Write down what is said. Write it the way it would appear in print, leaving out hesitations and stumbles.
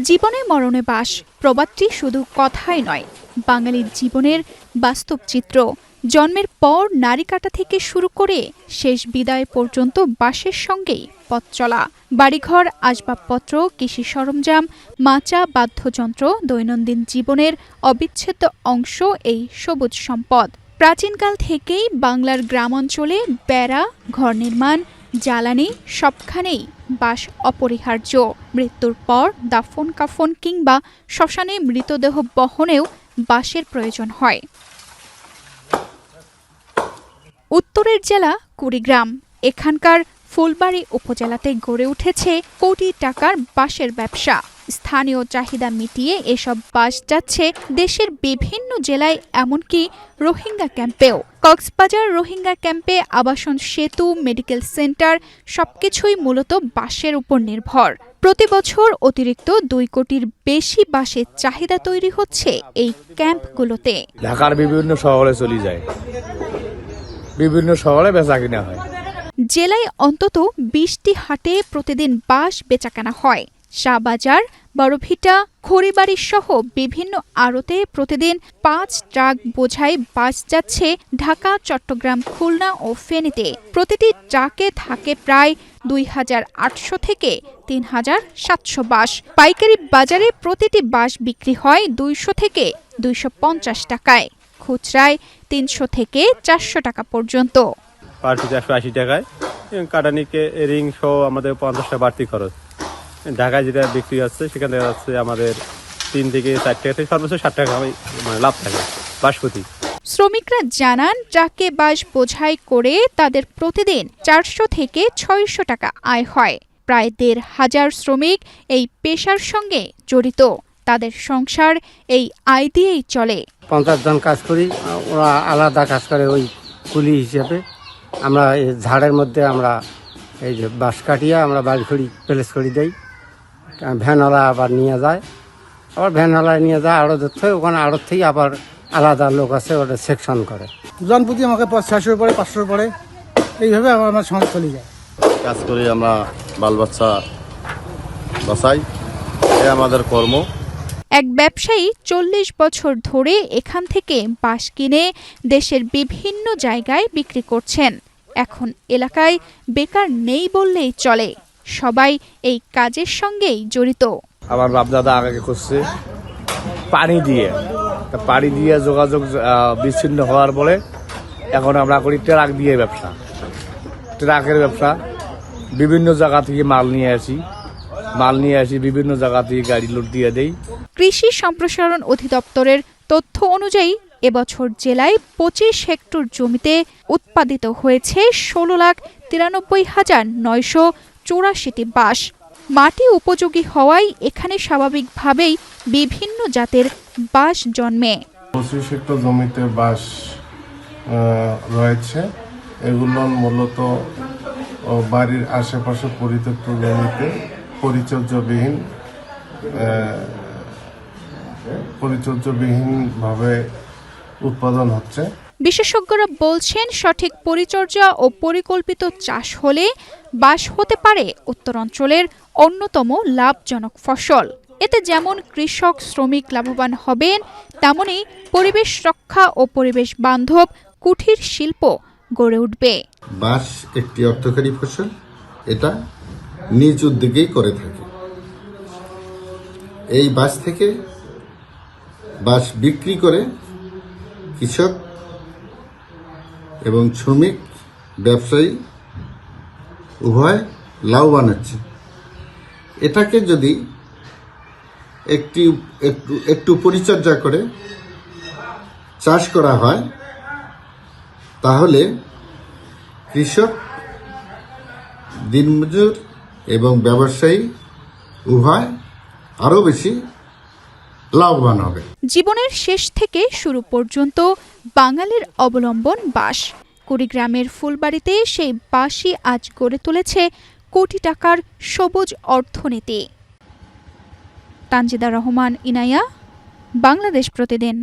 জীবনে মরণে বাস প্রবাদটি শুধু কথাই নয়, বাঙালির জীবনের বাস্তব চিত্র। জন্মের পর নাড়ি কাটা থেকে শুরু করে শেষ বিদায় পর্যন্ত বাসের সঙ্গেই পথ চলা। বাড়িঘর, আসবাবপত্র, কৃষি সরঞ্জাম, মাচা, বাদ্যযন্ত্র দৈনন্দিন জীবনের অবিচ্ছেদ্য অংশ এই সবুজ সম্পদ। প্রাচীনকাল থেকেই বাংলার গ্রামাঞ্চলে বেড়া, ঘর নির্মাণ, জ্বালানি সবখানেই বাস অপরিহার্য। মৃত্যুর পর দাফন কাফন কিংবা শ্মশানে মৃতদেহ বহনেও বাঁশের প্রয়োজন হয়। উত্তরের জেলা কুড়িগ্রাম। এখানকার ফুলবাড়ী উপজেলাতে গড়ে উঠেছে কোটি টাকার বাঁশের ব্যবসা। স্থানীয় চাহিদা মিটিয়ে এসব বাঁশ যাচ্ছে দেশের বিভিন্ন জেলায়, এমনকি রোহিঙ্গা ক্যাম্পেও। কক্সবাজার রোহিঙ্গা ক্যাম্পে আবাসন, সেতু, মেডিকেল সেন্টার সবকিছুই মূলত বাঁশের উপর নির্ভর। প্রতি বছর অতিরিক্ত 2 কোটির বেশি বাঁশের চাহিদা তৈরি হচ্ছে এই ক্যাম্পগুলোতে। ঢাকার বিভিন্ন শহরে চলে যায়, বিভিন্ন শহরে বেচা কিনা হয়। জেলায় অন্তত 20টি হাটে প্রতিদিন বাঁশ বেচাকেনা হয়। শাহবাজার, বড়ভিটা, খড়িবাড়ি সহ বিভিন্ন আড়তে প্রতিদিন 5 ট্রাক বোঝাই বাঁশ যাচ্ছে ঢাকা, চট্টগ্রাম, খুলনা ও ফেনীতে। প্রতিটি ট্রাকে থাকে প্রায় 2800 থেকে 3700 বাঁশ। পাইকারি বাজারে প্রতিটি বাঁশ বিক্রি হয় 200 থেকে 250 টাকায়, খুচরায় 300 থেকে 400 টাকা পর্যন্ত। পার পিস 180 টাকায়, কাটানিকে রিং সহ আমাদের 50 টাকা বাড়তি খরচ। ঢাকায় যেটা বিক্রি হচ্ছে সেখানে দেখা যাচ্ছে আমাদের 3 থেকে 4 টাকা থেকে সর্বোচ্চ 60 টাকা লাভ থাকে বাঁশপতি। শ্রমিকরা জানান, ট্রাকে বাঁশ বোঝাই করে তাদের প্রতিদিন 400 থেকে 600 টাকা আয় হয়। প্রায় 1,500 শ্রমিক এই পেশার সঙ্গে জড়িত। তাদের সংসার এই আয় দিয়েই চলে। 50 জন কাজ করি, ওরা আলাদা কাজ করে ওই কুলি হিসেবে। আমরা এই ঝাড়ের মধ্যে আমরা এই যে বাঁশ কাটিয়ে আমরা বাড়ি খড়ি প্লেস করে দেই। ভ্যানওয়ালা আবার নিয়ে যায়, আবার ভ্যানওয়ালায় নিয়ে যায় আড়ত থেকে, ওখানে আড়ত থেকে আবার আলাদা লোক আছে, ওটা সেকশন করে। জনপ্রতি আমাকে 600 পড়ে, 500 পড়ে, এইভাবে আমার সংসার চলে যায়। কাজ করি আমরা, বাল বাচ্চা বাঁচাই, এই আমাদের কর্ম। এক ব্যবসায়ী 40 বছর ধরে এখান থেকে বাঁশ কিনে দেশের বিভিন্ন জায়গায় বিক্রি করছেন। এখন এলাকায় বেকার নেই বললেই চলে, সবাই এই কাজের সঙ্গেই জড়িত। আমার বাপদাদা আগে করছে পানি দিয়ে যোগাযোগ বিচ্ছিন্ন হওয়ার পরে এখন আমরা করি ট্রাক দিয়ে ব্যবসা। ট্রাকের ব্যবসা, বিভিন্ন জায়গা থেকে মাল নিয়ে আসি, বিভিন্ন জায়গা থেকে গাড়ি লোড দিয়ে দেই। কৃষি সম্প্রসারণ অধিদপ্তরের তথ্য অনুযায়ী এবছর জেলায় 25 হেক্টর জমিতে উৎপাদিত হয়েছে 16,93,984টি বাঁশ। মাটি উপযোগী হওয়ায় এখানে স্বাভাবিকভাবেই বিভিন্ন জাতের বাঁশ জন্মে। 25 হেক্টর জমিতে বাঁশ রয়েছে। এগুলো মূলত বাড়ির আশেপাশে পরিত্যক্ত জমিতে পরিচর্যাবিহীনভাবে উৎপাদন হচ্ছে। বিশেষজ্ঞরা বলছেন, সঠিক পরিচর্যা ও পরিকল্পিত চাষ হলে বাঁশ হতে পারে উত্তরাঞ্চলের অন্যতম লাভজনক ফসল। এতে যেমন কৃষক, শ্রমিক লাভবান হবেন, তেমনি পরিবেশ রক্ষা ও পরিবেশ বান্ধব কুঠির শিল্প গড়ে উঠবে। বাঁশ একটি অর্থকরী ফসল, এটা নিজ উদ্যোগেই করে থাকে। এই বাঁশ থেকে বাঁশ বিক্রি করে কৃষক এবং শ্রমিক, ব্যবসায়ী উভয় লাভবান হচ্ছে। এটাকে যদি একটু পরিচর্যা করে চাষ করা হয়, তাহলে কৃষক, দিনমজুর এবং ব্যবসায়ী উভয় আরও বেশি লাভবান হবে। জীবনের শেষ থেকে শুরু পর্যন্ত বাঙালির অবলম্বন বাঁশ। কুড়িগ্রামের ফুলবাড়িতে সেই বাঁশই আজ গড়ে তুলেছে কোটি টাকার সবুজ অর্থনীতি। তানজিদা রহমান, ইনায়া, বাংলাদেশ প্রতিদিন।